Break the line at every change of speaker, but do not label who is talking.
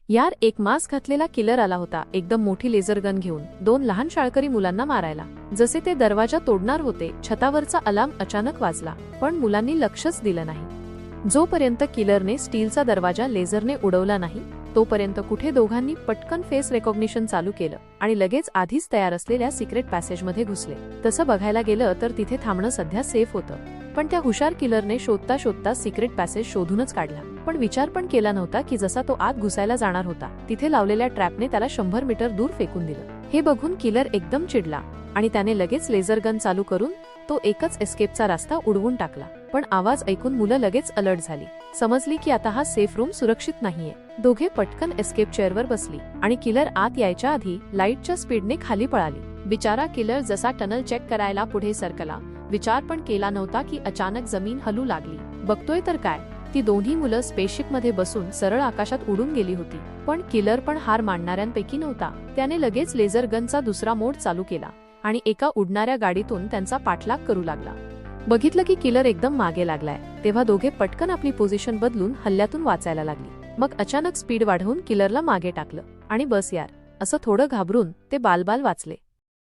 यार, एक मास्क घातलेला किलर आला होता, एकदम मोठी लेझर गन घेऊन, 2 लहान शाळकरी मुलांना मारायला. जसे ते दरवाजा तोडणार होते, छतावरचा अलार्म अचानक वाजला, पण मुलांनी लक्षच दिलं नाही. जोपर्यंत किलरने स्टीलचा दरवाजा लेझरने उडवला नाही, तोपर्यंत कुठे दोघांनी पटकन फेस रेकॉग्निशन चालू केलं आणि लगेच आधीच तयार असलेल्या सिक्रेट पॅसेजमध्ये घुसले. तसं बघायला गेलं तर तिथे थांबणं सध्या सेफ होतं, पण त्या हुशार किलरने शोधता शोधता सिक्रेट पॅसेज शोधूनच काढला. पण विचार पण केला नव्हता की जसा तो आत घुसायला जाणार होता, तिथे लावलेल्या ट्रॅपने त्याला 100 मीटर दूर फेकून दिलं. हे बघून किलर एकदम चिडला आणि त्याने लगेच लेझर गन चालू करून तो एकच एस्केपचा रस्ता उडवून टाकला. पण आवाज ऐकून मुलं लगेच अलर्ट झाली. समजली की आता हा सेफ रूम सुरक्षित नाहीये. दोघे पटकन एस्केप चेअरवर बसली आणि किलर आत यायच्या आधी लाईटच्या स्पीडने खाली पळाली. बिचारा किलर जसा टनल चेक करायला पुढे सरकला, विचार पण केला नव्हता की अचानक जमीन हलू लागली. बघतोय तर काय, ती दोन्ही मुलं स्पेसशिपमध्ये बसून सरळ आकाशात उडून गेली होती. पण किलर पण हार मानणाऱ्यांपैकी नव्हता. त्याने लगेच लेझर गनचा दुसरा मोड चालू केला आणि एका उडणाऱ्या गाडीतून त्यांचा पाठलाग करू लागला. बघितलं की किलर एकदम मागे लागलाय, तेव्हा दोघे पटकन आपली पोझिशन बदलून हल्ल्यातून वाचायला लागली. मग अचानक स्पीड वाढवून किलरला मागे टाकलं आणि बस यार, असं थोडं घाबरून ते बालबाल वाचले.